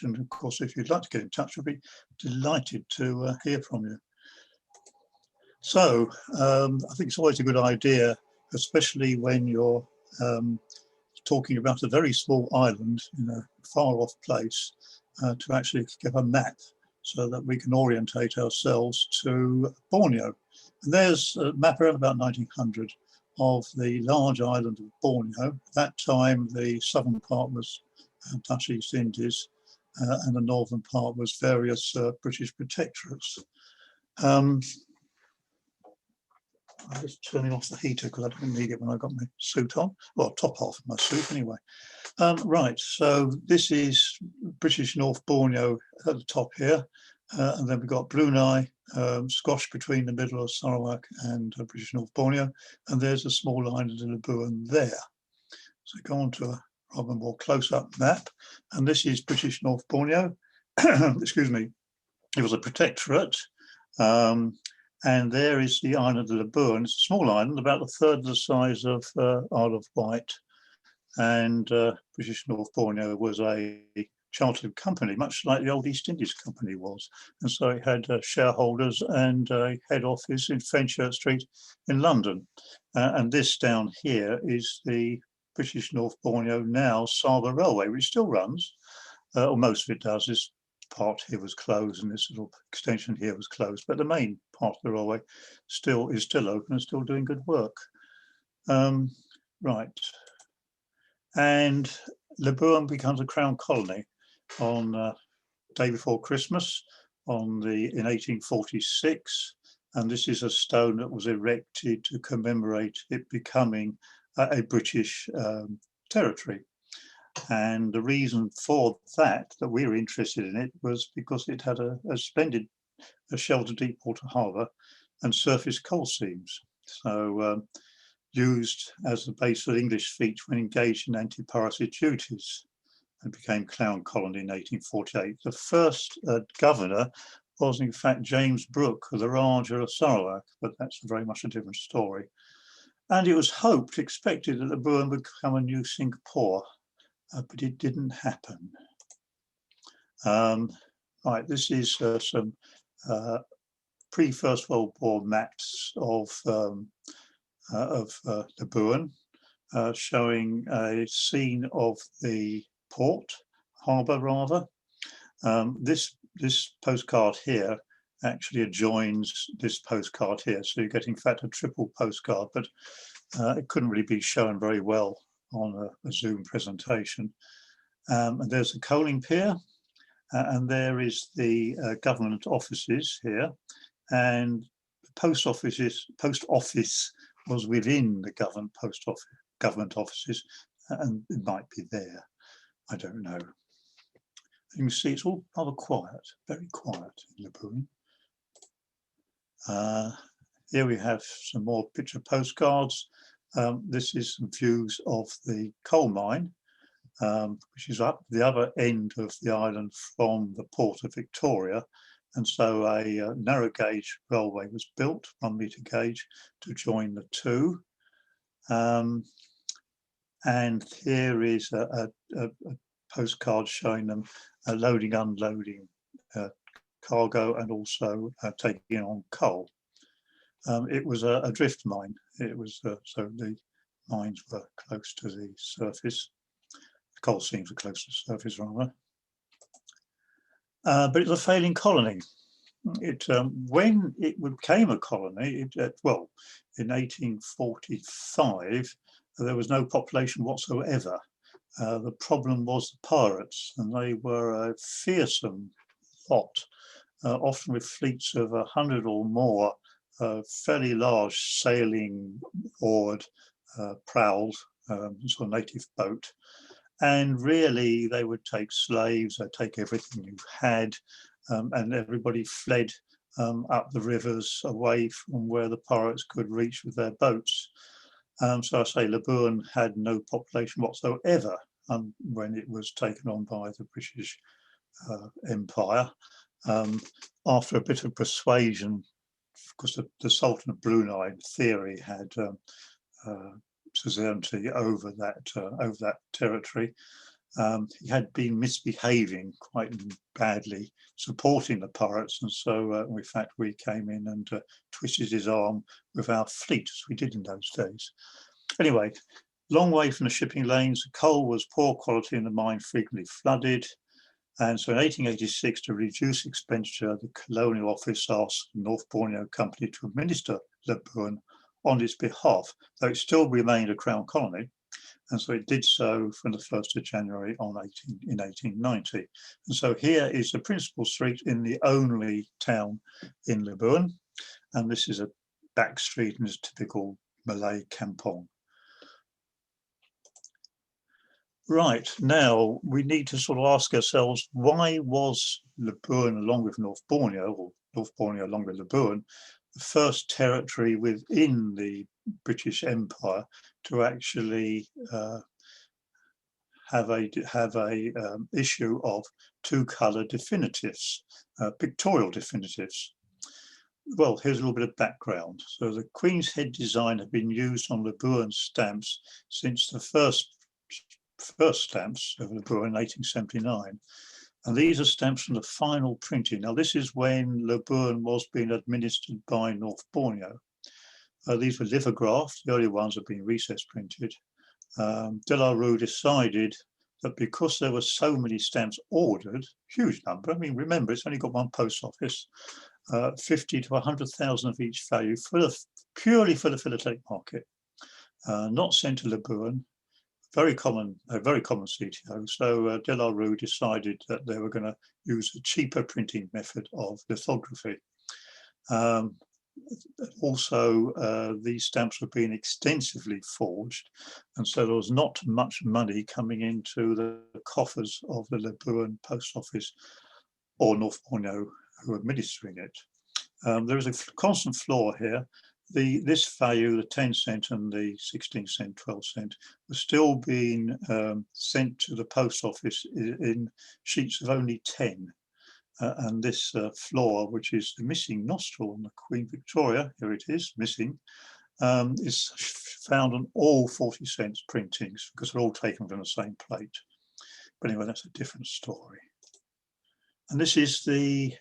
And of course, if you'd like to get in touch, we'd be delighted to hear from you. So I think it's always a good idea, especially when you're talking about a very small island in a far off place, to actually give a map so that we can orientate ourselves to Borneo. And there's a map around about 1900 of the large island of Borneo. At that time, the southern part was Dutch East Indies, and the northern part was various British protectorates. I'm just turning off the heater because I didn't need it when I got my suit on, well, top half of my suit anyway. Right, so this is British North Borneo at the top here, and then we've got Brunei, squashed between the middle of Sarawak and British North Borneo, and there's a small island in Labuan there. So go on to a rather more close-up map, and this is British North Borneo. Excuse me, it was a protectorate, and there is the island of Labuan. It's a small island, about a third of the size of Isle of Wight, and British North Borneo was a chartered company, much like the old East Indies Company was, and so it had shareholders and a head office in Fenchurch Street in London, and this down here is the British North Borneo now Saba Railway, which still runs, or most of it does. This part here was closed and this little extension here was closed, but the main part of the railway is still open and still doing good work. Right, and Labuan becomes a crown colony on day before Christmas in 1846, and this is a stone that was erected to commemorate it becoming a British territory. And the reason for that we were interested in it was because it had a splendid sheltered deep water harbour and surface coal seams, so used as the base for the English fleet when engaged in anti-piracy duties, and became Crown Colony in 1848. The first governor was in fact James Brooke of the Raja of Sarawak, but that's very much a different story. And it was expected that Labuan would become a new Singapore, but it didn't happen. Right, this is some pre-First World War maps of Labuan, showing a scene of the harbour rather. This postcard here actually adjoins this postcard here, so you get in fact a triple postcard, but it couldn't really be shown very well on a Zoom presentation. And there's a coaling pier, and there is the government offices here, and the post office was within the government offices, and it might be there, I don't know. You can see it's all rather quiet, very quiet in Labuan. Here we have some more picture postcards. This is some views of the coal mine, which is up the other end of the island from the port of Victoria. And so a narrow gauge railway was built, 1 metre gauge, to join the two. And here is a postcard showing them loading, unloading cargo, and also taking on coal. It was a drift mine. It was so the mines were close to the surface. The coal seams were close to the surface rather. But it was a failing colony. When it became a colony, well, in 1845, there was no population whatsoever. The problem was the pirates, and they were a fearsome lot, often with fleets of 100 or more fairly large sailing oared prowls, sort of native boat. And really, they would take slaves, they'd take everything you had, and everybody fled up the rivers away from where the pirates could reach with their boats. So I say Labuan had no population whatsoever when it was taken on by the British Empire. After a bit of persuasion, because the Sultan of Brunei, in theory, had suzerainty over that territory, He had been misbehaving quite badly, supporting the pirates, and so in fact we came in and twisted his arm with our fleet, as we did in those days. Anyway, long way from the shipping lanes, the coal was poor quality and the mine frequently flooded. And so in 1886, to reduce expenditure, the Colonial Office asked the North Borneo Company to administer Labuan on its behalf, though it still remained a Crown colony. And so it did so from the 1st of January in 1890. And so here is the principal street in the only town in Labuan. And this is a back street and it's typical Malay kampong. Right, now we need to sort of ask ourselves, why was Labuan, along with North Borneo, or North Borneo along with Labuan, the first territory within the British Empire to actually have a issue of two-colour definitives, pictorial definitives? Well, here's a little bit of background. So the Queen's Head design had been used on Labuan stamps since the first stamps of Labuan in 1879. And these are stamps from the final printing. Now, this is when Labuan was being administered by North Borneo. These were lithographed. The early ones have been recess printed. De La Rue decided that because there were so many stamps ordered, huge number, I mean, remember, it's only got one post office, 50 to 100,000 of each value, purely for the philatelic market, not sent to Labuan. A very common CTO. So De La Rue decided that they were going to use a cheaper printing method of lithography. Also, these stamps were being extensively forged, and so there was not much money coming into the coffers of the Labuan post office or North Borneo who were administering it. There is a constant flaw here. This value, the 10 cent and the 16 cent, 12 cent, was still being sent to the post office in sheets of only 10. And this flaw, which is the missing nostril on the Queen Victoria, here it is, missing, is found on all 40 cents printings because they're all taken from the same plate. But anyway, that's a different story. And this is the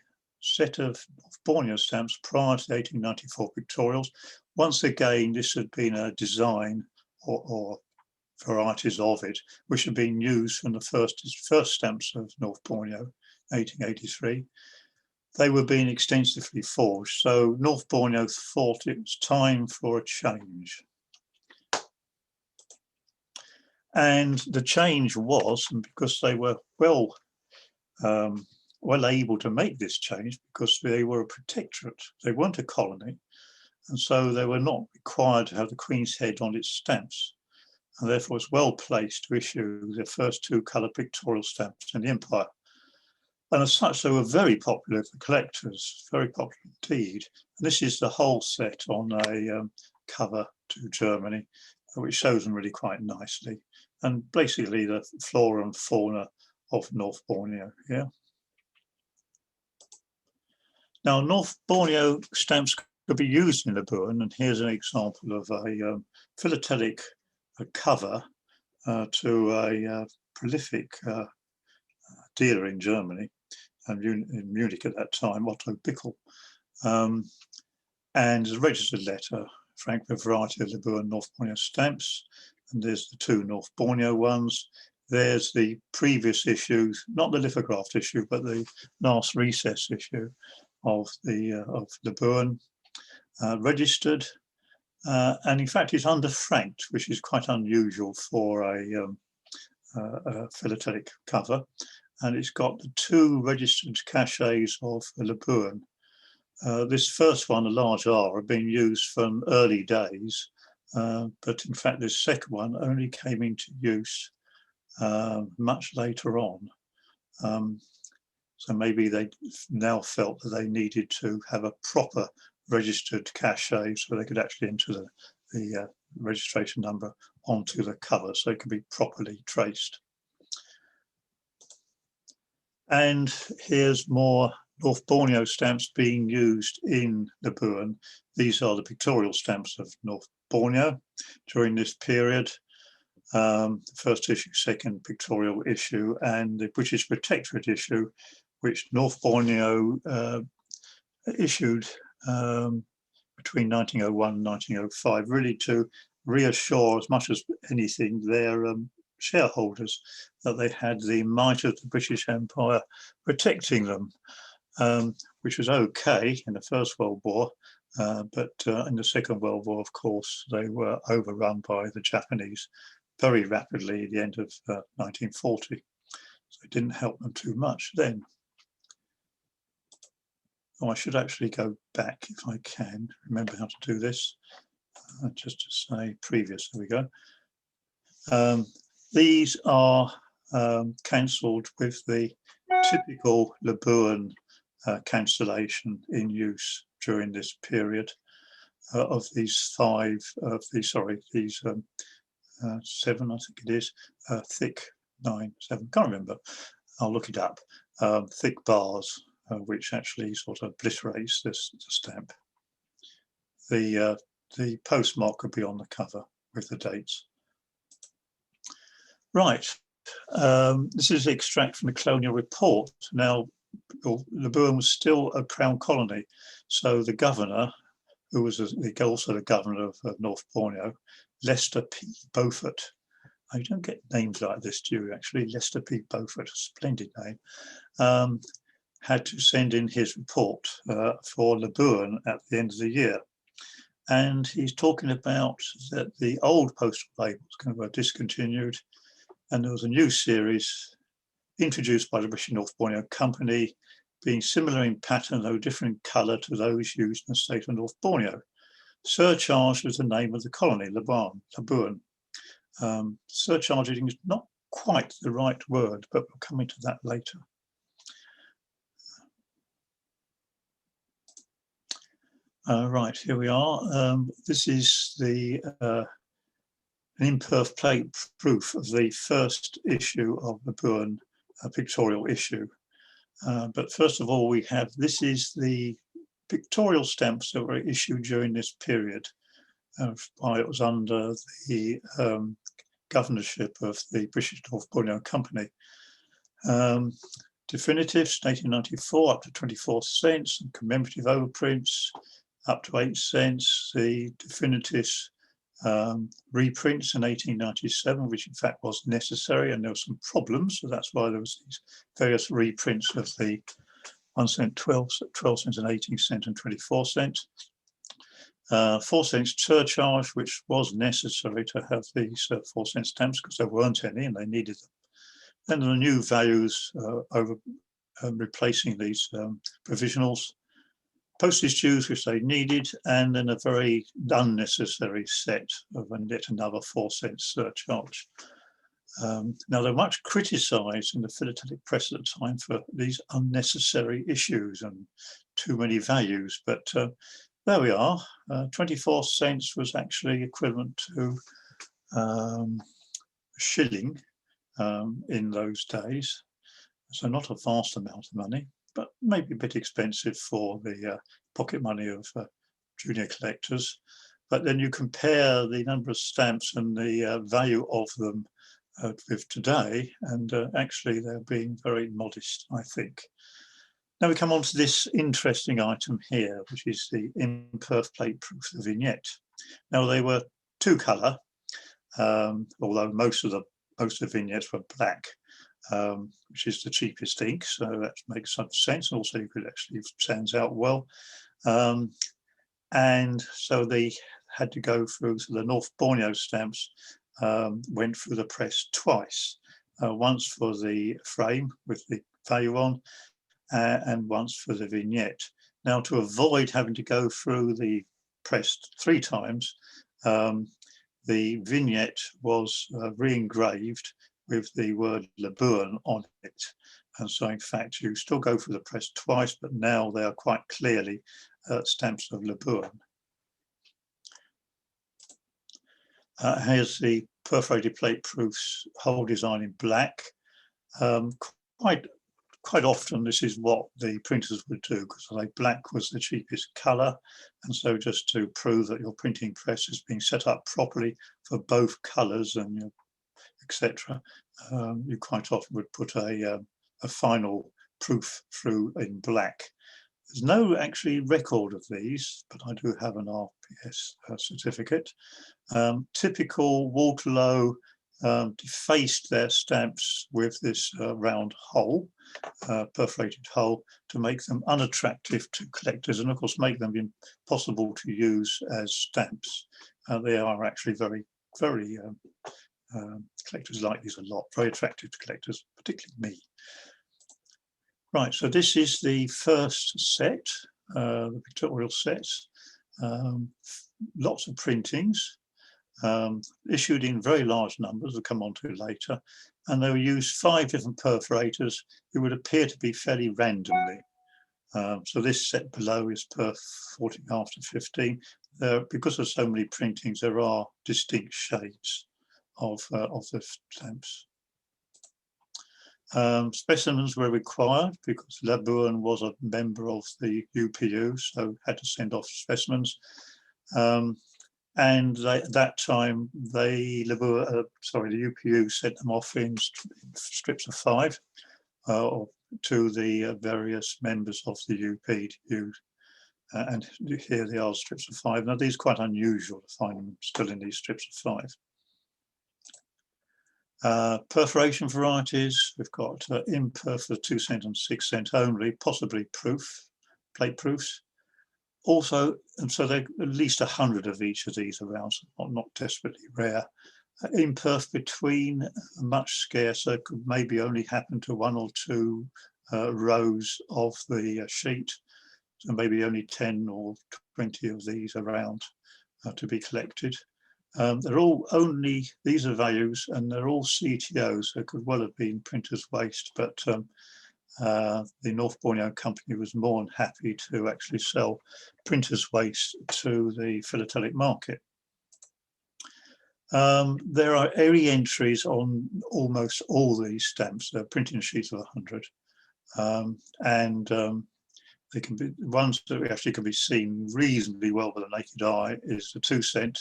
set of Borneo stamps prior to the 1894 pictorials. Once again, this had been a design or varieties of it, which had been used from the first stamps of North Borneo, 1883. They were being extensively forged, so North Borneo thought it was time for a change. And the change was, and because they were well able to make this change, because they were a protectorate, they weren't a colony, and so they were not required to have the Queen's Head on its stamps, and therefore it's well placed to issue the first two-colour pictorial stamps in the empire. And as such, they were very popular for collectors, very popular indeed. And this is the whole set on a cover to Germany, which shows them really quite nicely. And basically the flora and fauna of North Borneo here. Now, North Borneo stamps could be used in Labuan, and here's an example of a philatelic cover to a prolific dealer in Germany, and in Munich at that time, Otto Bickel, and a registered letter, Frank, the variety of Labuan North Borneo stamps, and there's the two North Borneo ones. There's the previous issue, not the lithographed issue, but the last recess issue of Labuan, registered, and in fact it's underfranked, which is quite unusual for a philatelic cover. And it's got the two registered cachets of Labuan. This first one, a large R, had been used from early days, but in fact this second one only came into use much later on. So maybe they now felt that they needed to have a proper registered cachet so they could actually enter the registration number onto the cover so it could be properly traced. And here's more North Borneo stamps being used in Labuan. These are the pictorial stamps of North Borneo during this period. the first issue, second pictorial issue, and the British Protectorate issue, which North Borneo issued between 1901 and 1905, really to reassure as much as anything their shareholders that they had the might of the British Empire protecting them, which was okay in the First World War, but in the Second World War, of course, they were overrun by the Japanese very rapidly at the end of 1940. So it didn't help them too much then. Oh, I should actually go back if I can, remember how to do this, just to say previous, there we go. These are cancelled with the typical Labuan cancellation in use during this period of these seven, I think it is, thick 9, 7, can't remember, I'll look it up, thick bars, which actually sort of obliterates the stamp. The postmark could be on the cover with the dates. Right, this is an extract from the Colonial Report. Now, Labuan was still a Crown colony, so the governor, who was also the governor of North Borneo, Lester P. Beaufort. You don't get names like this, do you, actually? Lester P. Beaufort, a splendid name, had to send in his report for Labuan at the end of the year. And he's talking about that the old postal labels were discontinued, and there was a new series introduced by the British North Borneo Company, being similar in pattern though different in colour to those used in the state of North Borneo. Surcharge was the name of the colony, Labuan. Surcharging is not quite the right word, but we'll come into that later. Right, here we are. This is the an imperf plate proof of the first issue of Labuan pictorial issue. But first of all, we have, this is the pictorial stamps that were issued during this period. While it was under the governorship of the British North Borneo Company. Definitives, 1894, up to 24 cents, and commemorative overprints, up to 8 cents. The definitives reprints in 1897, which in fact was necessary, and there were some problems, so that's why there was these various reprints of the 1 cent, 12 cents and 18 cents and 24 cents. 4 cents surcharge, which was necessary to have these 4 cent stamps because there weren't any and they needed them. Then the new values replacing these provisionals, postage dues which they needed, and then a very unnecessary set of yet another 4 cent surcharge. Now they're much criticised in the philatelic press at the time for these unnecessary issues and too many values, but there we are. 24 cents was actually equivalent to a shilling in those days. So not a vast amount of money, but maybe a bit expensive for the pocket money of junior collectors. But then you compare the number of stamps and the value of them with today, and actually they're being very modest, I think. Now we come on to this interesting item here, which is the imperf plate proof, the vignette. Now they were 2-colour, although most of the vignettes were black, which is the cheapest ink, so that makes some sense. Also, you could actually stands out well, and so they had to go through. So the North Borneo stamps went through the press twice, once for the frame with the value on, and once for the vignette. Now, to avoid having to go through the press 3 times, the vignette was re-engraved with the word Labuan on it. And so, in fact, you still go through the press twice, but now they are quite clearly stamps of Labuan. Here's the perforated plate proofs, whole design in black. Quite often this is what the printers would do, because black was the cheapest colour, and so just to prove that your printing press is being set up properly for both colours and you're etc., you quite often would put a final proof through in black. There's no actually record of these, but I do have an RPS certificate. Typical Waterloo defaced their stamps with this round hole, perforated hole, to make them unattractive to collectors and of course make them impossible to use as stamps. They are actually very collectors like these a lot, very attractive to collectors, particularly me. Right, so this is the first set, the pictorial sets. Lots of printings, issued in very large numbers, we'll come on to later, and they will use 5 different perforators who would appear to be fairly randomly. So this set below is perf 14 after 15. Because of so many printings, there are distinct shades of the stamps. Specimens were required because Labuan was a member of the UPU, so had to send off specimens. And at that time, the UPU sent them off in strips of 5 to the various members of the UPU. And here they are, strips of 5. Now, these are quite unusual to find them still in these strips of 5. Perforation varieties, we've got imperf for 2 cent and 6 cent only, possibly plate proofs. Also, and so there are at least 100 of each of these around, so not desperately rare. Imperf between, much scarcer, could maybe only happen to 1 or 2 rows of the sheet, so maybe only 10 or 20 of these around to be collected. They're all only, these are values, and they're all CTOs, so it could well have been printer's waste, but the North Borneo company was more than happy to actually sell printer's waste to the philatelic market. There are area entries on almost all these stamps. They're printing sheets of 100, and they can be ones that actually can be seen reasonably well with the naked eye. Is the 2 cent.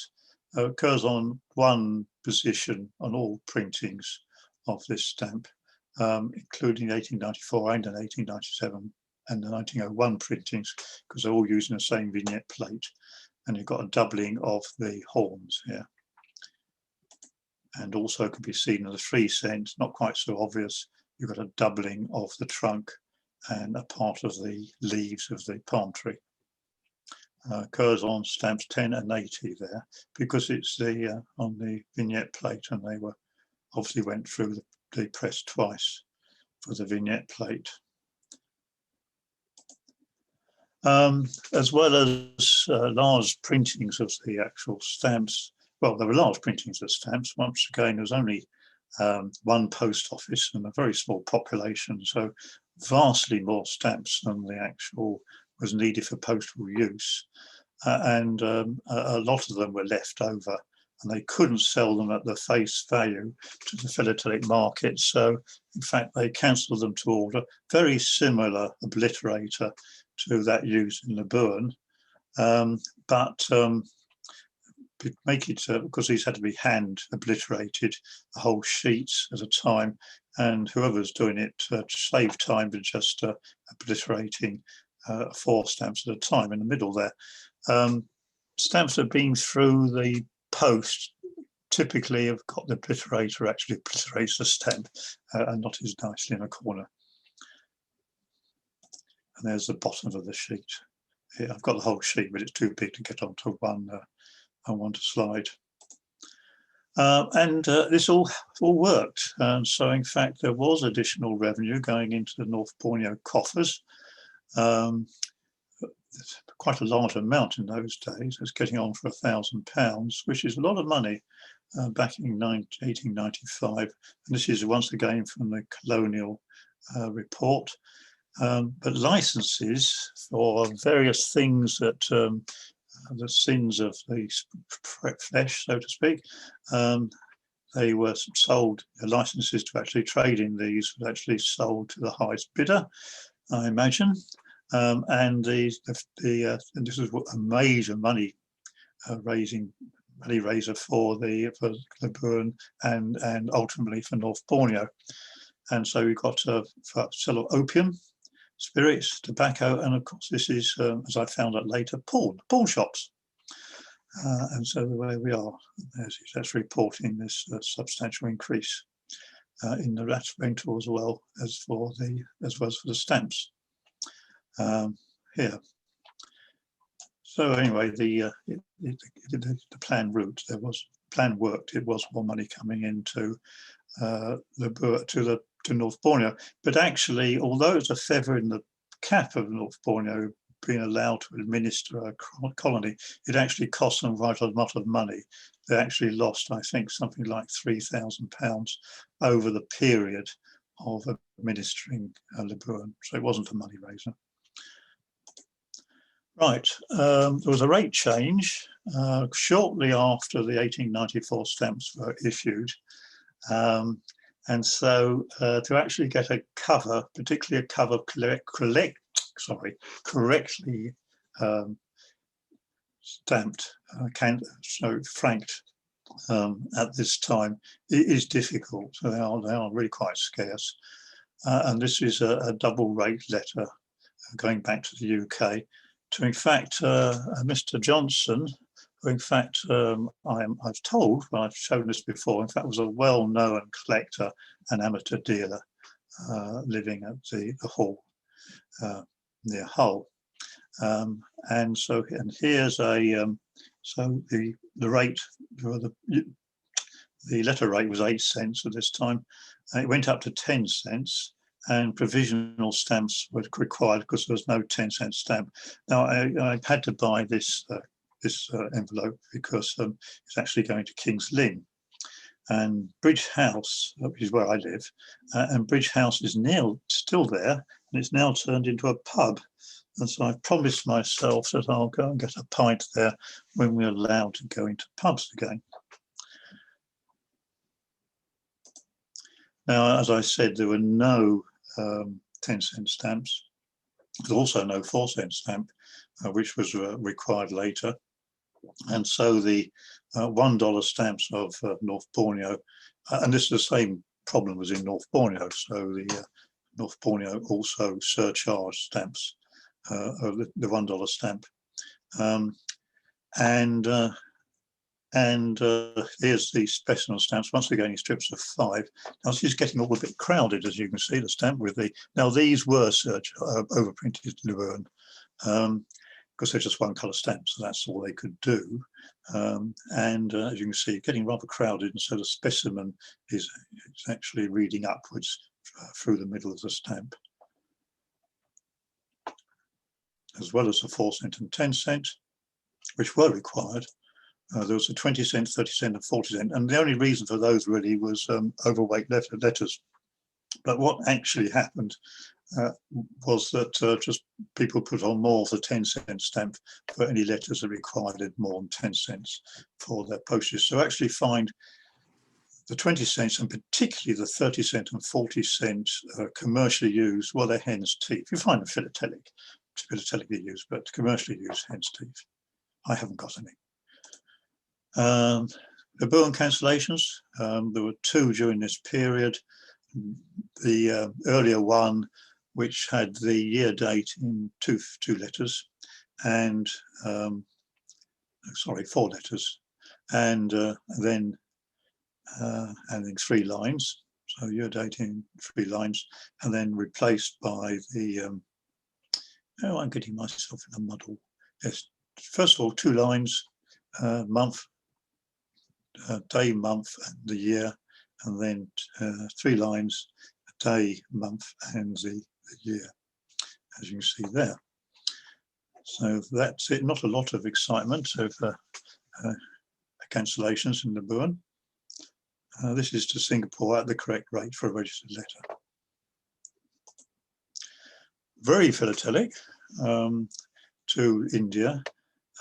Occurs on 1 position on all printings of this stamp, including 1894 and 1897 and the 1901 printings, because they're all using the same vignette plate. And you've got a doubling of the horns here. And also can be seen in the 3 cent, not quite so obvious. You've got a doubling of the trunk and a part of the leaves of the palm tree. Occurs on stamps 10 and 80 there, because it's the on the vignette plate, and they were obviously went through the press twice for the vignette plate. As well as large printings of the actual stamps. Well, there were large printings of stamps. Once again, there was only 1 post office and a very small population, so vastly more stamps than the actual was needed for postal use, and a lot of them were left over, and they couldn't sell them at the face value to the philatelic market. So, in fact, they cancelled them to order. Very similar obliterator to that used in Labuan, but make it because these had to be hand obliterated, the whole sheets at a time, and whoever's doing it to save time by just obliterating 4 stamps at a time in the middle there. Stamps that have been through the post typically have got the obliterator actually obliterates the stamp and not as nicely in a corner. And there's the bottom of the sheet. Here, I've got the whole sheet, but it's too big to get onto one to slide. This all worked. So in fact, there was additional revenue going into the North Borneo coffers. Quite a large amount in those days. It's getting on for £1,000, which is a lot of money back in 1895. And this is once again from the colonial report. But licenses for various things that the sins of the flesh, so to speak, they were sold. The licenses to actually trade in these were actually sold to the highest bidder, I imagine. And this was a major money raising money raiser for Labuan and ultimately for North Borneo. And so we've got a sale of opium, spirits, tobacco, and of course this is, as I found out later, pawn shops. And so where we are, that's reporting this substantial increase in the rat rental as well as for the stamps here. So anyway, the plan route, plan worked. It was more money coming into to North Borneo, but actually, although it's a feather in the cap of North Borneo being allowed to administer a colony, it actually cost them quite a lot of money. They actually lost, I think, something like £3,000 over the period of administering Labuan. So it wasn't a money raiser. Right, there was a rate change shortly after the 1894 stamps were issued. And so to actually get a cover, particularly a cover correctly stamped, franked at this time, it is difficult. So they are really quite scarce. And this is a double rate letter going back to the UK to, in fact, Mr. Johnson, who in fact I've told, well, I've shown this before, in fact was a well-known collector and amateur dealer living at the Hall near Hull. And here's a so the rate, the letter rate was 8 cents at this time. It went up to 10 cents. And provisional stamps were required because there was no 10-cent stamp. Now I had to buy this envelope because it's actually going to King's Lynn, and Bridge House, which is where I live, and Bridge House is still there, and it's now turned into a pub. And so I've promised myself that I'll go and get a pint there when we're allowed to go into pubs again. Now, as I said, there were no 10-cent stamps. There's also no 4-cent stamp, which was required later. And so the $1 stamps of North Borneo, and this is the same problem was in North Borneo. So the North Borneo also surcharged stamps, the $1 stamp. And here's the specimen stamps, once again in strips of 5. Now this is getting all a bit crowded, as you can see, the stamp with the, now these were overprinted Labuan, because they're just one colour stamps, so that's all they could do. As you can see, getting rather crowded, and so the specimen is actually reading upwards through the middle of the stamp. As well as the 4-cent and 10-cent, which were required. There was a 20-cent, 30-cent and 40-cent, and the only reason for those really was overweight letters. But what actually happened was that just people put on more of the 10-cent stamp for any letters that required more than 10 cents for their postage. So actually find the 20 cents and particularly the 30-cent and 40-cent commercially used, well, they're hen's teeth. You find them philatelic used, but commercially used hen's teeth. I haven't got any. Labuan cancellations, there were 2 during this period. The earlier one, which had the year date in two letters, and 4 letters, and then 3 lines. So year date in 3 lines, and then replaced by the. Oh, I'm getting myself in a muddle. Yes, first of all, 2 lines, month. Day, month, and the year, and then 3 lines, day, month, and the year, as you can see there. So that's it. Not a lot of excitement over cancellations in Labuan. This is to Singapore at the correct rate for a registered letter. Very philatelic to India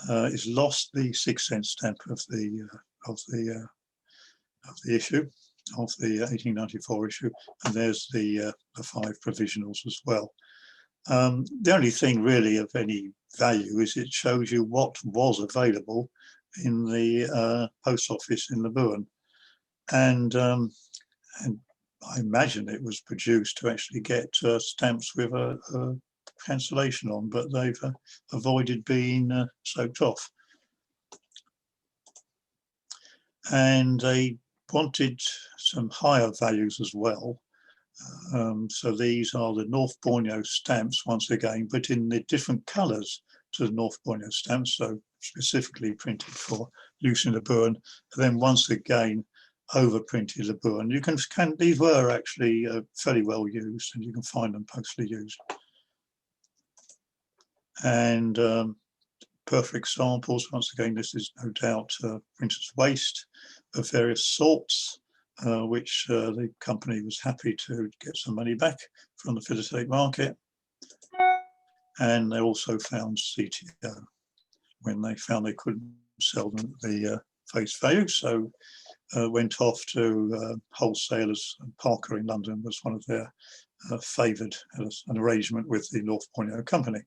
is lost the 6-cent stamp of the issue, of the 1894 issue, and there's the 5 provisionals as well. The only thing really of any value is it shows you what was available in the post office in Labuan, and I imagine it was produced to actually get stamps with a cancellation on, but they've avoided being soaked off. And they wanted some higher values as well. So these are the North Borneo stamps once again, but in the different colours to the North Borneo stamps, so specifically printed for use in Labuan, and then once again overprinted Labuan. You can these were actually fairly well used, and you can find them postally used. And perfect examples. Once again, this is no doubt printer's waste of various sorts, which the company was happy to get some money back from the philatelic market. And they also found CTO when they found they couldn't sell them the face value. So went off to wholesalers. Parker in London was one of their favoured, an arrangement with the North Borneo company.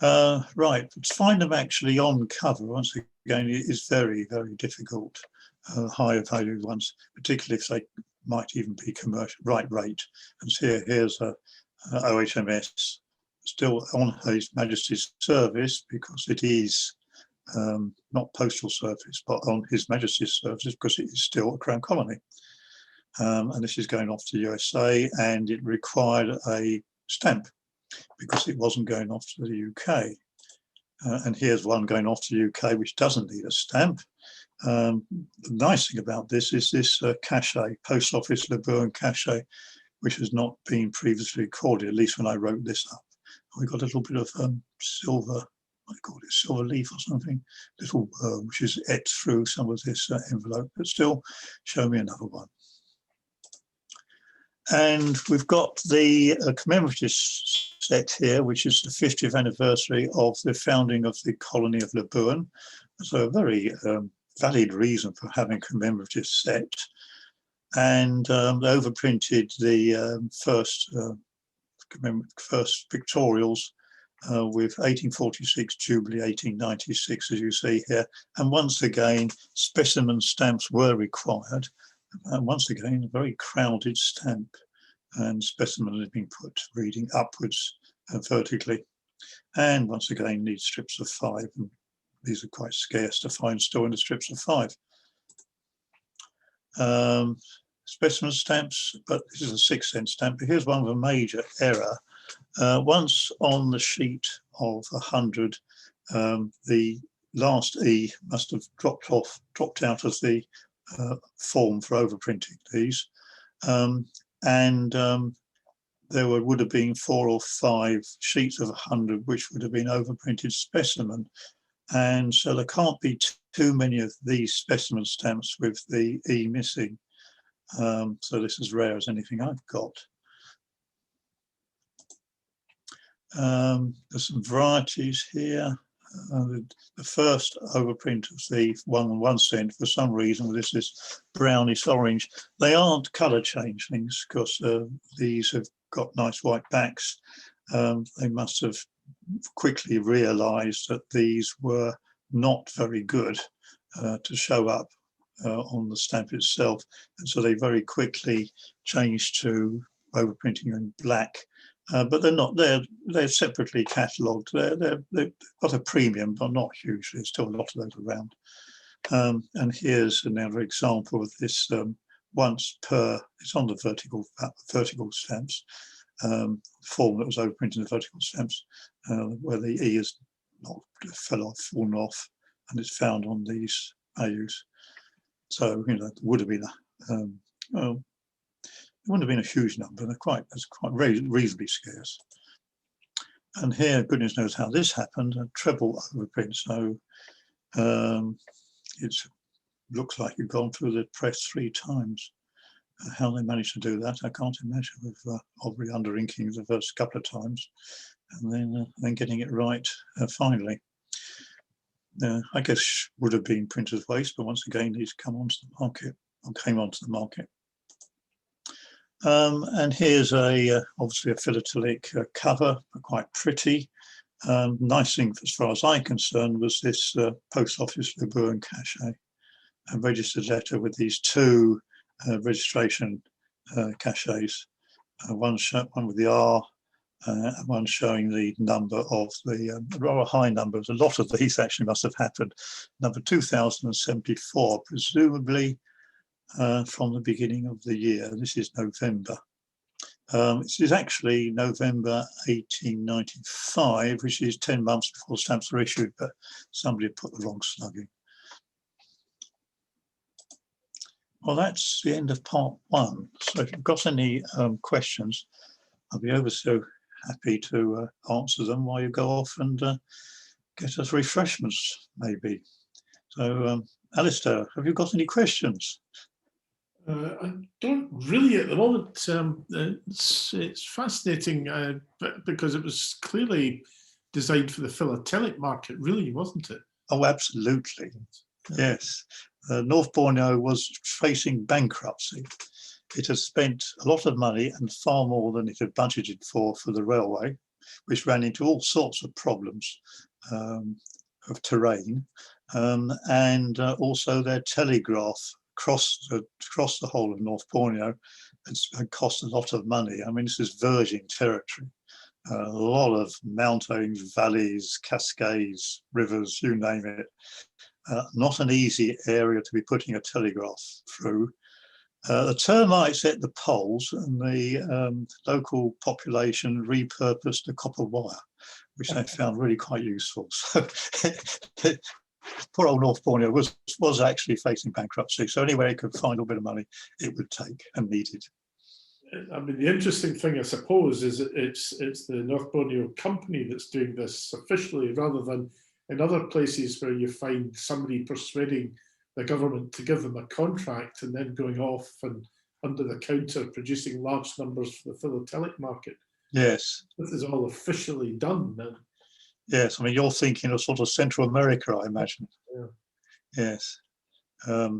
Right, but to find them actually on cover, once again, it is very, very difficult. Higher value ones, particularly if they might even be commercial, right rate. And so here's a OHMS still on His Majesty's service, because it is not postal service, but on His Majesty's service, because it is still a Crown colony. And this is going off to the USA, and it required a stamp because it wasn't going off to the UK. And here's one going off to the UK, which doesn't need a stamp. The nice thing about this is this cachet, Post Office Labuan cachet, which has not been previously recorded, at least when I wrote this up. We got a little bit of silver, I call it silver leaf or something, little which is etched through some of this envelope, but still show me another one. And we've got the commemorative set here, which is the 50th anniversary of the founding of the colony of Labuan. So a very valid reason for having a commemorative set. And they overprinted the first pictorials with 1846 Jubilee, 1896, as you see here. And once again, specimen stamps were required. And once again, a very crowded stamp, and specimen has been put reading upwards vertically. And once again, these strips of 5, and these are quite scarce to find still in the strips of 5. Specimen stamps, but this is a 6-cent stamp. But here's one with a major error. Once on the sheet of 100, the last E must have dropped out of the form for overprinting these, there would have been 4 or 5 sheets of 100 which would have been overprinted specimen, and so there can't be too many of these specimen stamps with the E missing. So this is as rare as anything I've got. There's some varieties here. The first overprint of the 1 cent, for some reason, this is brownish orange. They aren't colour changelings because these have got nice white backs. They must have quickly realised that these were not very good to show up on the stamp itself, and so they very quickly changed to overprinting in black. But they're not. They're separately catalogued. They've got a premium, but not hugely. There's still a lot of those around. And here's another example of this once per. It's on the vertical stamps form that was overprinted in the vertical stamps, where the E is not fallen off, and it's found on these values. So it would have been well. It wouldn't have been a huge number. It's quite reasonably scarce. And here, goodness knows how this happened, a treble overprint. So it looks like you've gone through the press 3 times. How they managed to do that, I can't imagine, with obviously under-inking the first couple of times, and then getting it right finally. I guess would have been printer's waste, but once again, these come onto the market, or came onto the market. And here's obviously a philatelic cover, quite pretty. Nice thing, as far as I'm concerned, was this Post Office Labuan cachet, a registered letter with these two registration cachets, one with the R, and one showing the number of the rather high numbers. A lot of these actually must have happened. Number 2074, presumably from the beginning of the year. This is November. This is actually November 1895, which is 10 months before stamps were issued, but somebody put the wrong slug in. Well, that's the end of part one. So if you've got any questions, I'll be ever so happy to answer them while you go off and get us refreshments, maybe. So, Alistair, have you got any questions? I don't really at the moment. It's fascinating because it was clearly designed for the philatelic market, really, wasn't it? Oh, absolutely. Yes. North Borneo was facing bankruptcy. It had spent a lot of money and far more than it had budgeted for the railway, which ran into all sorts of problems of terrain, and also their telegraph across the whole of North Borneo had cost a lot of money. I mean, this is virgin territory. A lot of mountains, valleys, cascades, rivers, you name it. Not an easy area to be putting a telegraph through. The termites ate the poles, and the local population repurposed the copper wire, which they found really quite useful. So poor old North Borneo was actually facing bankruptcy. So anywhere it could find a bit of money, it would take and needed. I mean, the interesting thing, I suppose, is that it's the North Borneo company that's doing this officially, rather than in other places where you find somebody persuading the government to give them a contract and then going off and under the counter producing large numbers for the philatelic market. Yes. This is all officially done now. Yes, I mean, you're thinking of sort of Central America, I imagine. Yeah. Yes.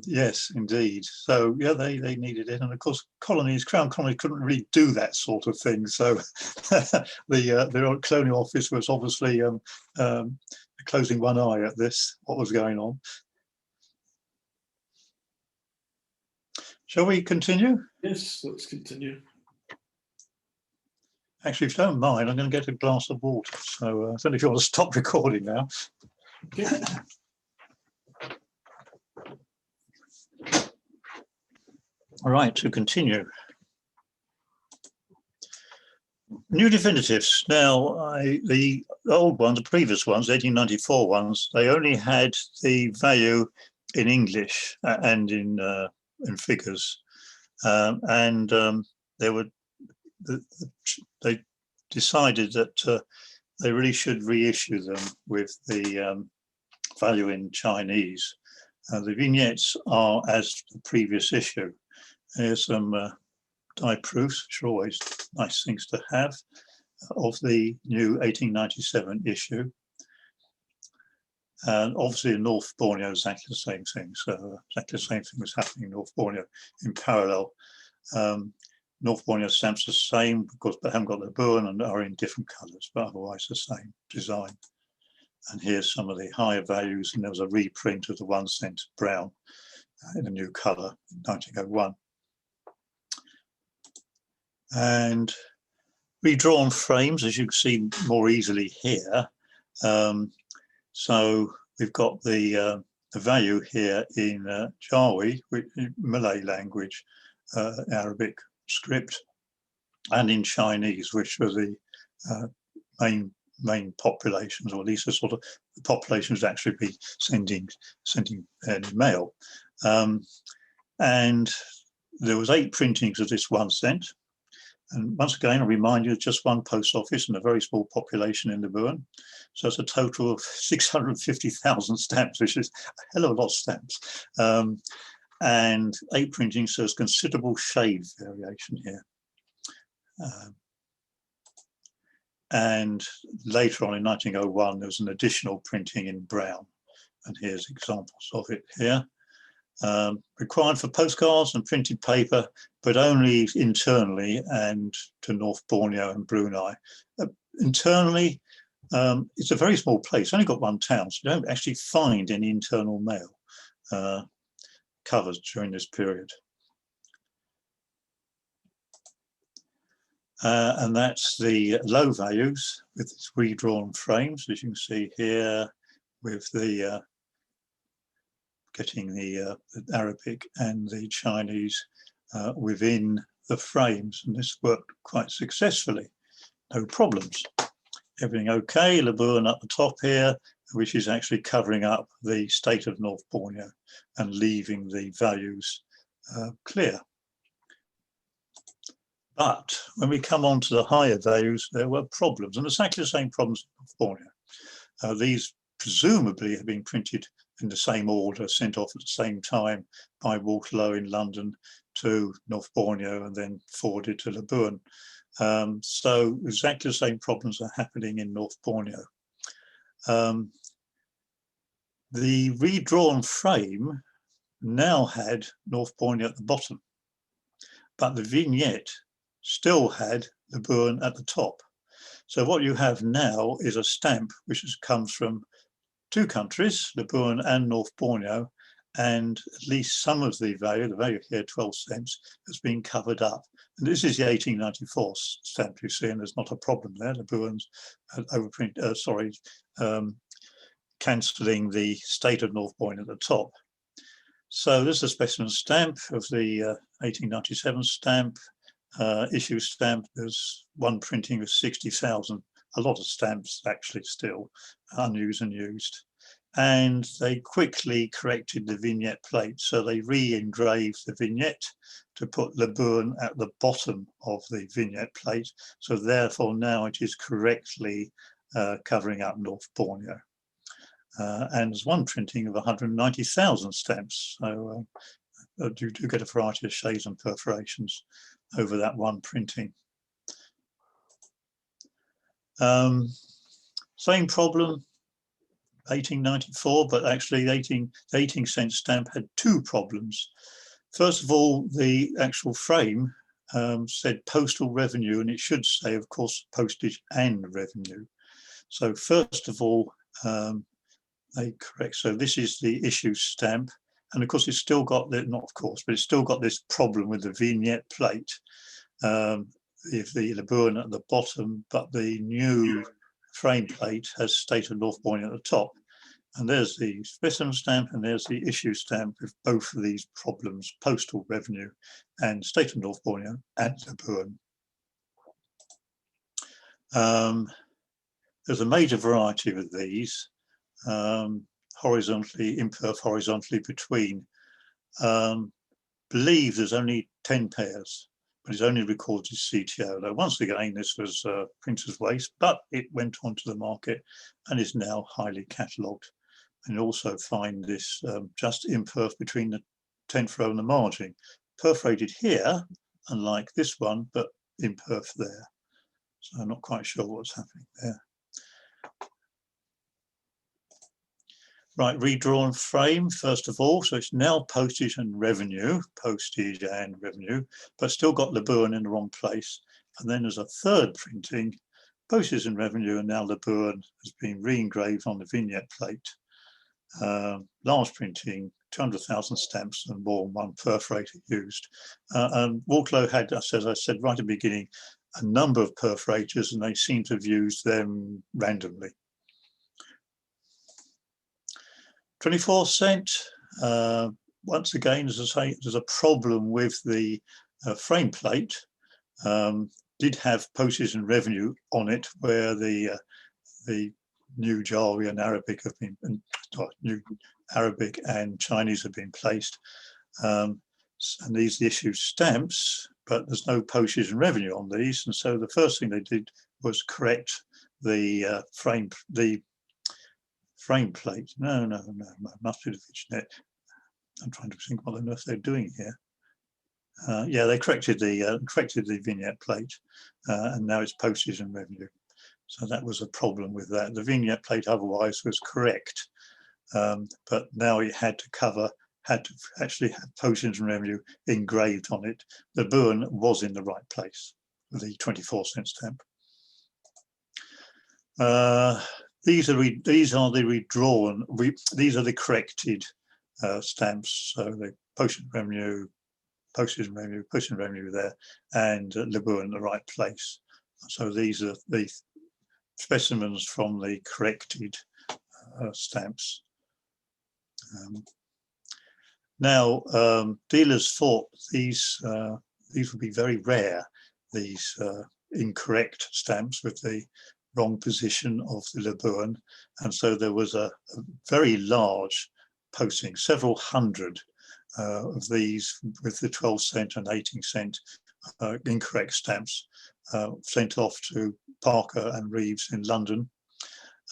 Yes, indeed. So yeah, they needed it, and of course, Crown colonies couldn't really do that sort of thing. So the colonial office was obviously closing one eye at this, what was going on. Shall we continue? Yes, let's continue. Actually, if you don't mind, I'm going to get a glass of water. So I don't know if you want to stop recording now. Okay. All right, to continue. New definitives. Now, the old ones, the previous ones, 1894 ones, they only had the value in English and in figures, and they decided that they really should reissue them with the value in Chinese. The vignettes are as the previous issue. Here's some die proofs, which are always nice things to have, of the new 1897 issue. And obviously in North Borneo, exactly the same thing. So exactly the same thing was happening in North Borneo in parallel. North Borneo stamps the same, because they haven't got the Labuan and are in different colours, but otherwise the same design. And here's some of the higher values, and there was a reprint of the 1 cent brown in a new colour in 1901. And redrawn frames, as you can see more easily here. So we've got the value here in Jawi, which Malay language, Arabic script, and in Chinese, which were the main populations, or at least the sort of the populations that actually be sending mail. And there was 8 printings of this 1 cent. And once again, I remind you, just one post office and a very small population in Labuan. So it's a total of 650,000 stamps, which is a hell of a lot of stamps. And 8 printings, so there's considerable shade variation here. And later on in 1901, there was an additional printing in brown. And here's examples of it here. Required for postcards and printed paper, but only internally and to North Borneo and Brunei. Internally, It's a very small place, only got one town, so you don't actually find any internal mail covers during this period. And that's the low values with its redrawn frames, as you can see here, with the getting the Arabic and the Chinese within the frames, and this worked quite successfully. No problems. Everything okay. Labuan up the top here, which is actually covering up the state of North Borneo and leaving the values clear. But when we come on to the higher values, there were problems, and exactly the same problems in North Borneo. These presumably have been printed in the same order, sent off at the same time by Waterloo in London to North Borneo and then forwarded to Labuan. So exactly the same problems are happening in North Borneo. The redrawn frame now had North Borneo at the bottom, but the vignette still had Labuan at the top. So what you have now is a stamp which comes from two countries, Labuan and North Borneo, and at least some of the value here, 12 cents, has been covered up. And this is the 1894 stamp you see, and there's not a problem there. Labuan's overprint, cancelling the state of North Borneo at the top. So this is a specimen stamp of the 1897 stamp, issue stamp. There's one printing of 60,000, a lot of stamps actually still unused and used. And they quickly corrected the vignette plate. So they re-engraved the vignette to put Labuan at the bottom of the vignette plate. So therefore now it is correctly covering up North Borneo. And there's one printing of 190,000 stamps. So you do get a variety of shades and perforations over that one printing. Same problem, 1894, but actually the 18-cent stamp had two problems. First of all, the actual frame said postal revenue, and it should say, of course, postage and revenue. So first of all, they correct. So this is the issue stamp, and of course it's still got the, not of course, but it's still got this problem with the vignette plate. If the Labuan at the bottom, but the new frame plate has state of North Borneo at the top. And there's the specimen stamp and there's the issue stamp with both of these problems, postal revenue and state of North Borneo and Labuan. There's a major variety of these, horizontally, imperf horizontally between. Believe there's only 10 pairs, but it's only recorded CTO. Though once again, this was printer's waste, but it went onto the market and is now highly catalogued. And you also find this just imperf between the 10th row and the margin, perforated here, unlike this one, but imperf there. So I'm not quite sure what's happening there. Right, redrawn frame, first of all. So it's now postage and revenue, but still got Labuan in the wrong place. And then there's a third printing, postage and revenue, and now Labuan has been re-engraved on the vignette plate. Large printing, 200,000 stamps and more than one perforator used. And Waterloo had, as I said right at the beginning, a number of perforators, and they seem to have used them randomly. 24 cent, once again, as I say, there's a problem with the frame plate. Did have postage and revenue on it, where the new Jari and Arabic have been, new Arabic and Chinese have been placed. And these are the issue stamps, but there's no postage and revenue on these. And so the first thing they did was correct the frame plate. No, must be the vignette. I'm trying to think what on earth they're doing here. Yeah, they corrected the vignette plate, and now it's postage and revenue. So that was a problem with that. The vignette plate otherwise was correct, but now it had to actually have postage and revenue engraved on it. The Labuan was in the right place with the 24 cent stamp. These are the redrawn. These are the corrected stamps. So the postage revenue there, and Labuan in the right place. So these are the specimens from the corrected stamps. Now, dealers thought these would be very rare, these incorrect stamps with the wrong position of the Labuan, and so there was a very large posting, several hundred of these with the 12-cent and 18-cent incorrect stamps sent off to Parker and Reeves in London,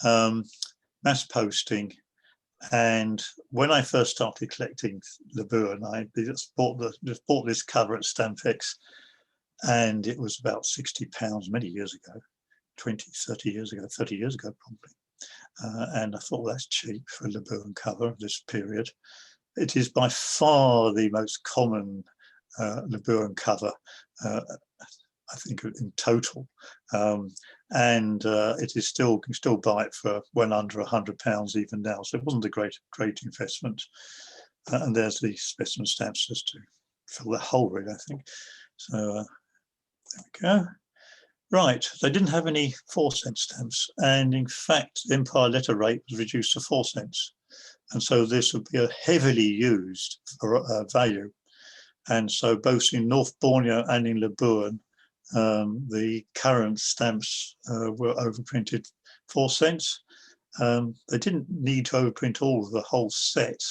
mass posting. And when I first started collecting Labuan, I just bought this cover at Stampex, and it was about £60 many years ago, 30 years ago probably. And I thought, well, that's cheap for a Labuan cover of this period. It is by far the most common Labuan cover, I think, in total. And it is still, you can still buy it for well under £100 even now. So it wasn't a great investment. And there's the specimen stamps just to fill that hole, really, I think. So there we go. Right, they didn't have any 4-cent stamps, and in fact, the Empire letter rate was reduced to 4 cents, and so this would be a heavily used for value. And so both in North Borneo and in Labuan, the current stamps were overprinted 4 cents. They didn't need to overprint all of the whole set,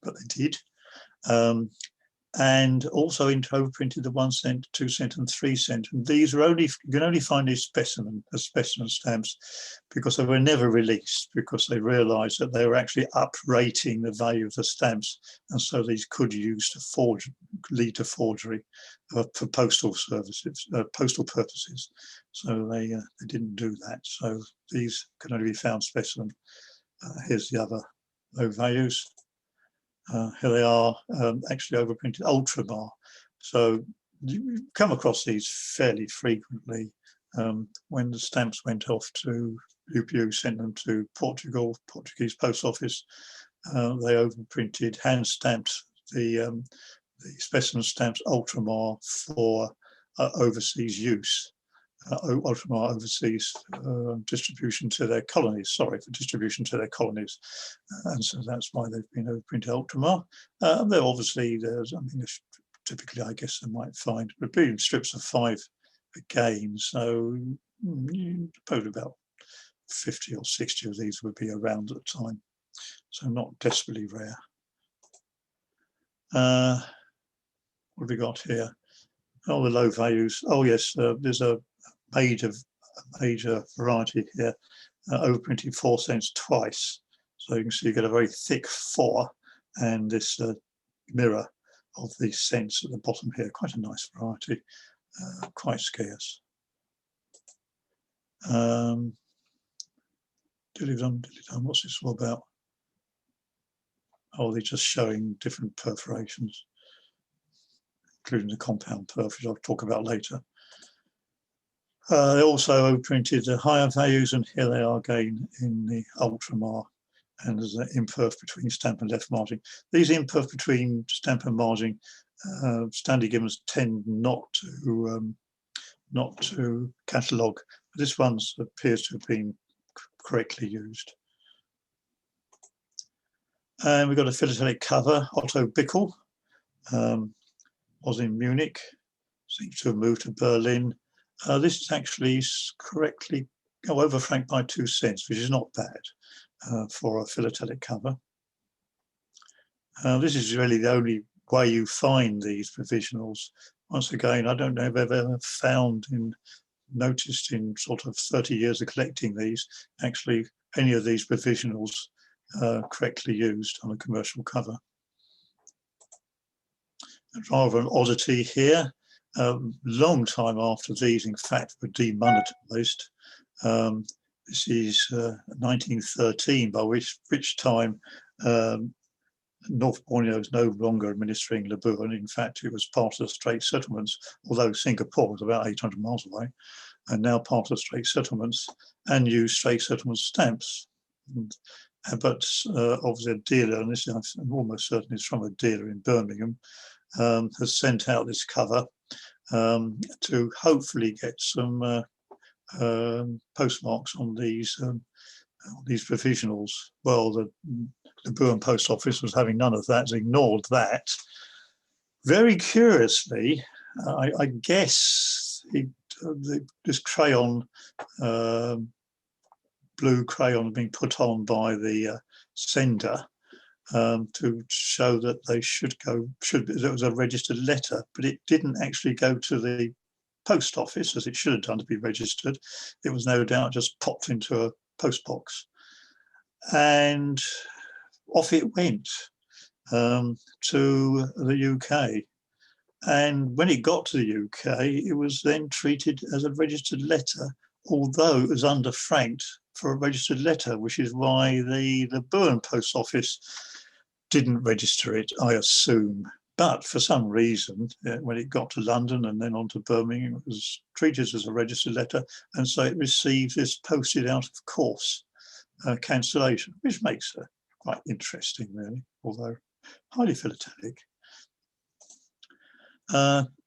but they did. And also overprinted the 1 cent, 2 cent, and 3 cent. And these are you can only find these specimen stamps because they were never released, because they realised that they were actually uprating the value of the stamps, and so these could lead to forgery for postal services, postal purposes. So they didn't do that. So these can only be found specimen. Here's the other low values. Here they are, actually overprinted Ultramar. So you come across these fairly frequently. When the stamps went off to UPU, sent them to Portuguese Post Office, they overprinted, hand stamped the specimen stamps Ultramar for overseas use. Ultramar overseas distribution to their colonies, for distribution to their colonies. And so that's why they've been overprinted Ultramar. They're obviously, typically I guess they might find, but being strips of 5 again, so probably about 50 or 60 of these would be around at the time. So not desperately rare. What have we got here? Oh, the low values. Oh yes, there's a major variety here, overprinted 4 cents twice. So you can see you get a very thick 4 and this mirror of the cents at the bottom here. Quite a nice variety, quite scarce. What's this all about? Oh, they're just showing different perforations, including the compound perf, which I'll talk about later. They also printed the higher values, and here they are again in the Ultramar, and there's an imperf between stamp and left margin. These imperf between stamp and margin, Stanley Gibbons tend not to catalogue. This one appears to have been correctly used. And we've got a philatelic cover. Otto Bickel was in Munich, seems to have moved to Berlin. This is actually correctly overfranked by 2 cents, which is not bad for a philatelic cover. This is really the only way you find these provisionals. Once again, I don't know if I've ever noticed in sort of 30 years of collecting these, actually any of these provisionals correctly used on a commercial cover. Rather an oddity here. Long time after these, in fact, were demonetized. This is 1913, by which time North Borneo is no longer administering Labuan. In fact, it was part of the Strait Settlements, although Singapore was about 800 miles away, and now part of the Strait Settlements, and use Strait Settlement stamps. But obviously a dealer, and this I'm almost certain is from a dealer in Birmingham, has sent out this cover to hopefully get some postmarks on these provisionals. Well, the Labuan Post Office was having none of that, has ignored that. Very curiously, I guess this crayon, blue crayon, being put on by the sender to show that they there was a registered letter, but it didn't actually go to the post office as it should have done to be registered. It was no doubt just popped into a post box, and off it went to the UK. And when it got to the UK, it was then treated as a registered letter, although it was underfranked for a registered letter, which is why the Labuan Post Office didn't register it, I assume. But for some reason, when it got to London and then on to Birmingham, it was treated as a registered letter, and so it received this posted out of course cancellation, which makes it quite interesting, really, although highly philatelic.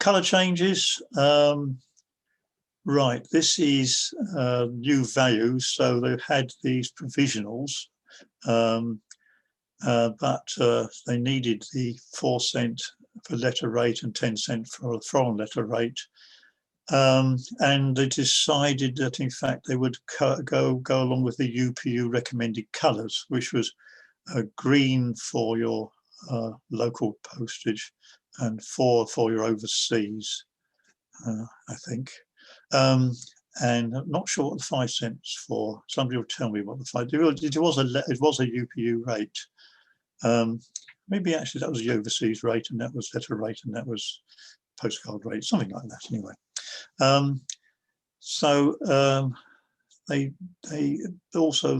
Colour changes. Right, this is new values, so they've had these provisionals, but they needed the 4 cent for letter rate and 10 cent for a foreign letter rate. And they decided that, in fact, they would go along with the UPU recommended colours, which was green for your local postage and for your overseas, I think. And I'm not sure what the 5 cents for. Somebody will tell me what the 5. It was a UPU rate. Maybe actually that was the overseas rate, and that was letter rate, and that was postcard rate, something like that. Anyway, they also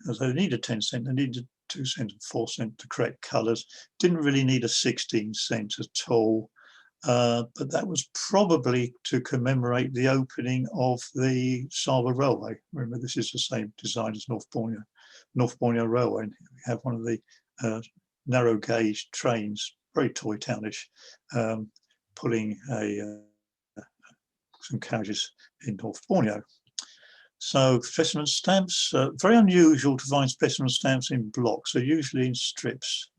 as they needed 10 cent, they needed 2 cent and 4 cent to correct colours. Didn't really need a 16 cent at all. But that was probably to commemorate the opening of the Saba Railway. Remember, this is the same design as North Borneo Railway. And we have one of the narrow gauge trains, very toy townish, pulling some carriages in North Borneo. So specimen stamps, very unusual to find specimen stamps in blocks. They're usually in strips.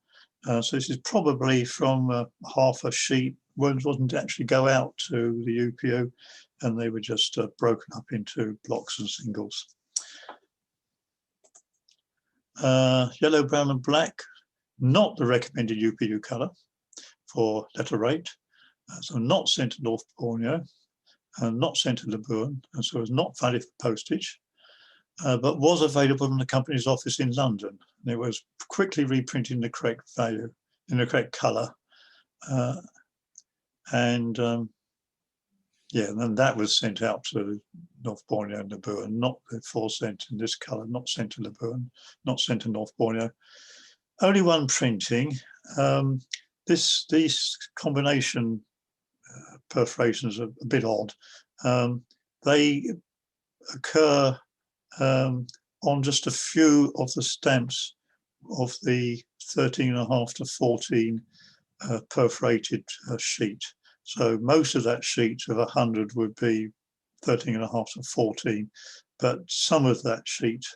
So this is probably from half a sheet. Wasn't actually go out to the UPU, and they were just broken up into blocks and singles. Yellow, brown and black, not the recommended UPU colour for letter rate. So not sent to North Borneo, not sent to Labuan, and so it was not valid for postage, but was available in the company's office in London. And it was quickly reprinted in the correct value, in the correct colour. And then that was sent out to North Borneo and Labuan, not the 4 cent in this colour, not sent to Labuan, not sent to North Borneo. Only one printing. These combination perforations are a bit odd. They occur on just a few of the stamps of the 13.5 to 14 perforated sheet. So most of that sheet of 100 would be 13.5 to 14, but some of that sheet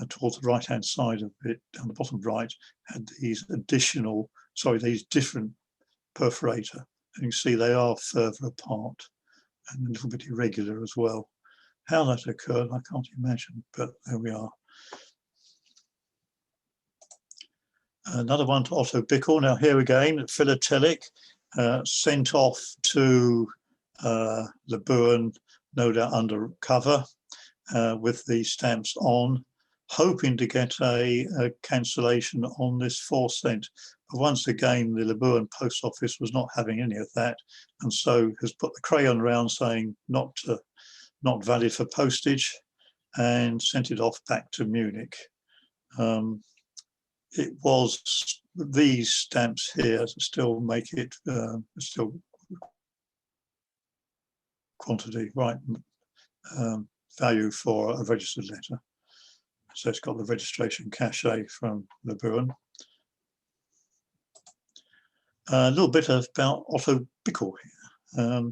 towards the right-hand side of it, down the bottom right, had these different perforator. And you see they are further apart and a little bit irregular as well. How that occurred, I can't imagine, but there we are. Another one to Otto Bickel. Now here again, philatelic, sent off to Labuan, no doubt under cover, with the stamps on, hoping to get a cancellation on this 4 cent. But once again, the Labuan Post Office was not having any of that, and so has put the crayon around saying not valid for postage, and sent it off back to Munich. it was these stamps here still make it still quantity, right, value for a registered letter. So it's got the registration cachet from Labuan. A little bit about Otto Bickel here.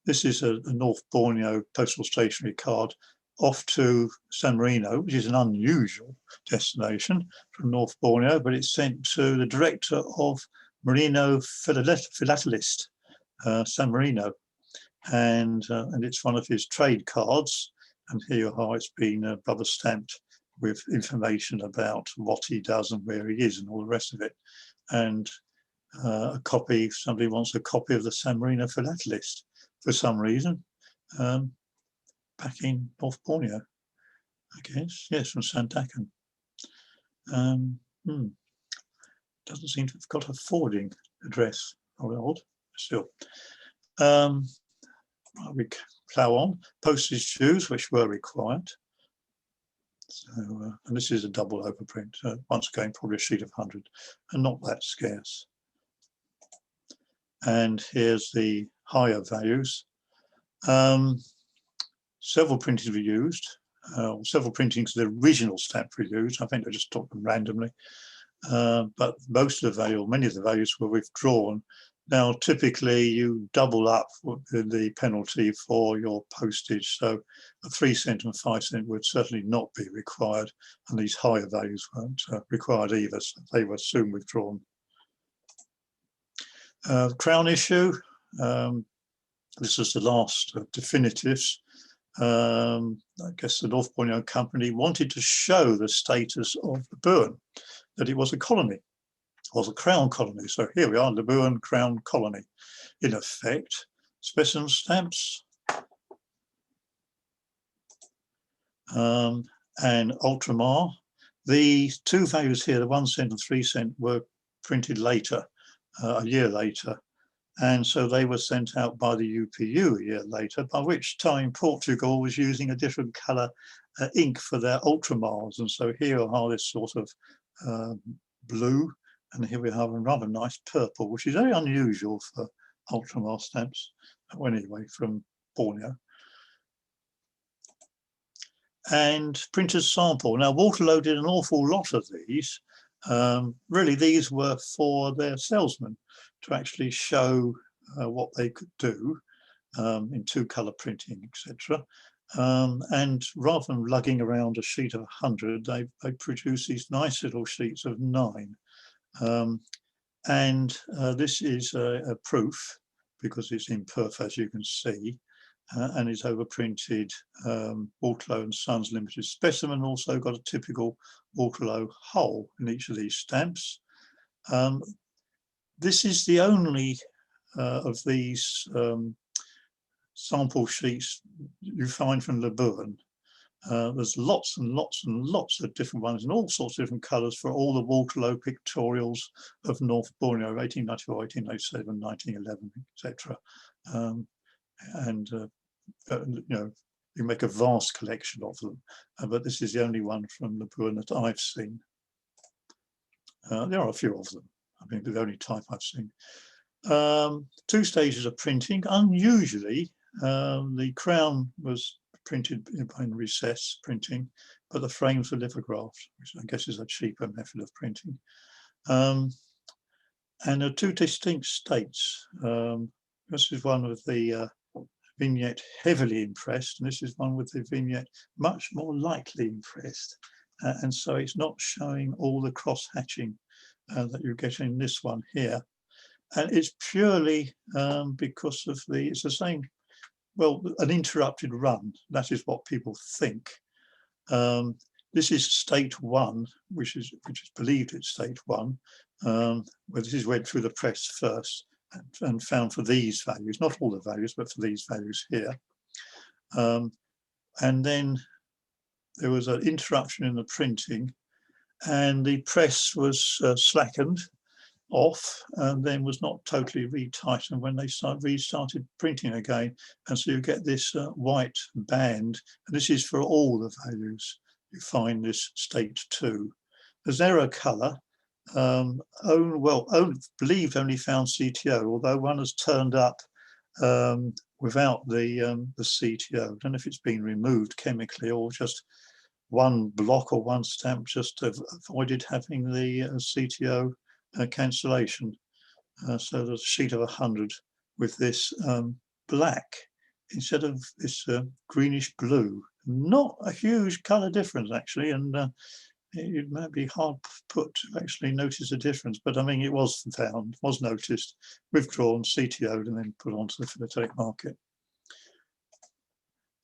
This is a North Borneo postal stationery card off to San Marino, which is an unusual destination from North Borneo, but it's sent to the director of Merino Philatelist, San Marino, and it's one of his trade cards. And here how it's been rubber stamped with information about what he does and where he is and all the rest of it. And a copy, somebody wants a copy of the San Marino Philatelist for some reason, back in North Borneo, I guess. Yes, from Sandakan. Doesn't seem to have got a forwarding address, or odd, still. We plough on. Postage dues, which were required. So, and this is a double overprint. Once again, probably a sheet of 100, and not that scarce. And here's the higher values. Several printings were used. Several printings of the original stamp were used. I think I just took them randomly. But most of the value, many of the values were withdrawn. Now, typically you double up the penalty for your postage. So a 3 cent and 5 cent would certainly not be required. And these higher values weren't required either. So they were soon withdrawn. Crown issue. This is the last definitives. I guess the North Borneo Company wanted to show the status of Labuan, that it was a colony, was a crown colony. So here we are, Labuan Crown Colony. In effect, specimen stamps and Ultramar. The two values here, the 1 cent and 3 cent, were printed later, a year later. And so they were sent out by the UPU a year later, by which time Portugal was using a different colour ink for their Ultramars. And so here are this sort of blue, and here we have a rather nice purple, which is very unusual for Ultramar stamps, anyway, from Borneo. And printer's sample. Now, Waterloo did an awful lot of these. Really, these were for their salesmen to actually show what they could do in two-colour printing, etc. And rather than lugging around a sheet of 100, they produce these nice little sheets of 9. This is a proof, because it's in perf, as you can see, and it's overprinted Waterloo and Sons Limited specimen. Also got a typical Waterloo hole in each of these stamps. This is the only of these sample sheets you find from Labuan. There's lots and lots and lots of different ones in all sorts of different colours for all the Waterloo Pictorials of North Borneo, 1894, 1887, 1911, etc. You know, you make a vast collection of them, but this is the only one from Labuan that I've seen. There are a few of them. I mean, the only type I've seen. 2 stages of printing. Unusually, the crown was printed in recess printing, but the frames were lithographed, which I guess is a cheaper method of printing. And there are 2 distinct states. This is one with the vignette heavily impressed, and this is one with the vignette much more lightly impressed. And so it's not showing all the cross-hatching that you get in this one here. And it's purely because of it's the same, well, an interrupted run. That is what people think. This is state 1, which is believed it's state 1, where this is went through the press first and found for these values, not all the values, but for these values here. And then there was an interruption in the printing, and the press was slackened off and then was not totally retightened when they restarted printing again. And so you get this white band, and this is for all the values. You find this state 2. There's error colour, believed only found CTO, although one has turned up without the CTO. I don't know if it's been removed chemically or just one block or one stamp just avoided having the CTO cancellation. So there's a sheet of 100 with this black instead of this greenish blue. Not a huge colour difference actually, and it might be hard put to actually notice a difference, but I mean it was found, was noticed, withdrawn, CTO'd and then put onto the philatelic market.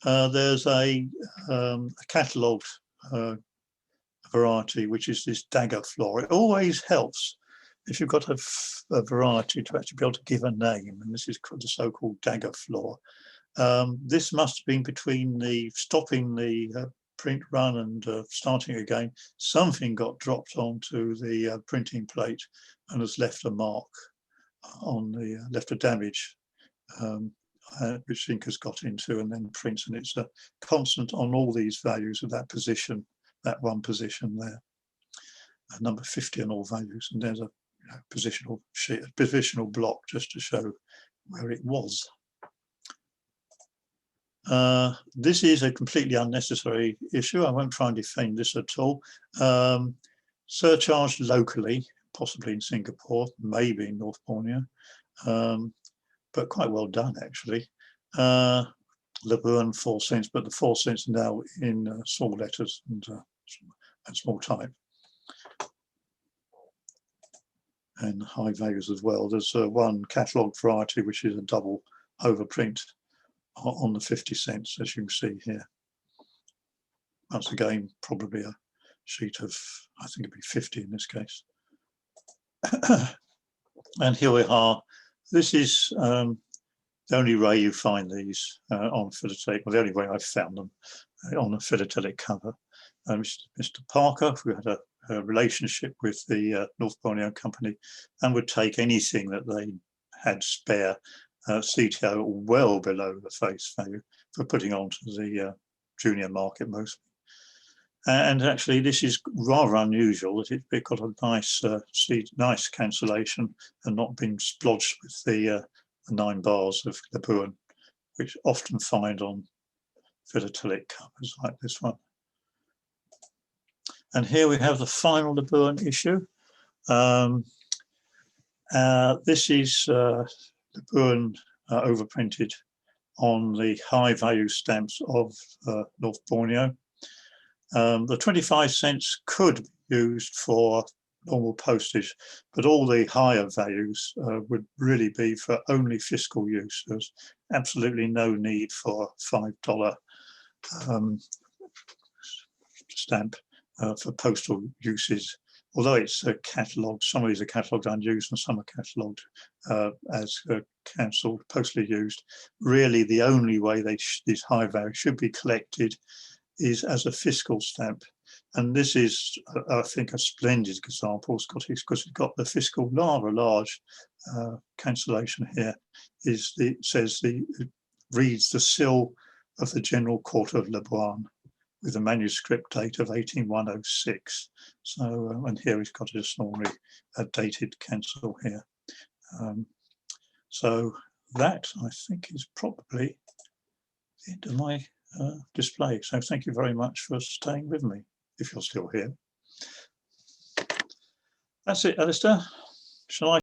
There's a catalogued variety, which is this dagger floor. It always helps if you've got a variety to actually be able to give a name, and this is called the so-called dagger floor. This must have been between the stopping the print run and starting again. Something got dropped onto the printing plate and has left a mark on the left a damage, which ink has got into and then prints, and it's a constant on all these values of that position, that one position there, number 50 on all values, and there's a positional sheet, a positional block just to show where it was. This is a completely unnecessary issue. I won't try and defend this at all. Surcharged locally, possibly in Singapore, maybe in North Borneo, but quite well done actually. Labuan 4 cents, but the 4 cents now in small letters and small type. And high values as well. There's one catalogue variety which is a double overprint on the 50 cents, as you can see here. Once again, probably a sheet of, I think it'd be 50 in this case. And here we are. This is the only way you find these on philatelic, well, the only way I've found them on a philatelic cover. Mr. Parker, who had a relationship with the North Borneo company and would take anything that they had spare CTO well below the face value for putting onto the junior market mostly. And actually this is rather unusual that it got a nice cancellation and not been splodged with the 9 bars of Labuan, which often find on philatelic covers like this one. And here we have the final Labuan issue. This is Labuan overprinted on the high value stamps of North Borneo. The 25 cents could be used for normal postage, but all the higher values would really be for only fiscal use. There's absolutely no need for $5 stamp for postal uses. Although it's a catalogue, some of these are catalogued unused and some are catalogued as cancelled, postally used. Really, the only way these high values should be collected is as a fiscal stamp. And this is, I think, a splendid example because it's got the fiscal rather large cancellation here. It reads the seal of the General Court of Labuan with a manuscript date of 18106. So, and here he's got just normally a dated cancel here. So that, I think, is probably the end of my display. So thank you very much for staying with me, if you're still here. That's it, Alistair. Shall I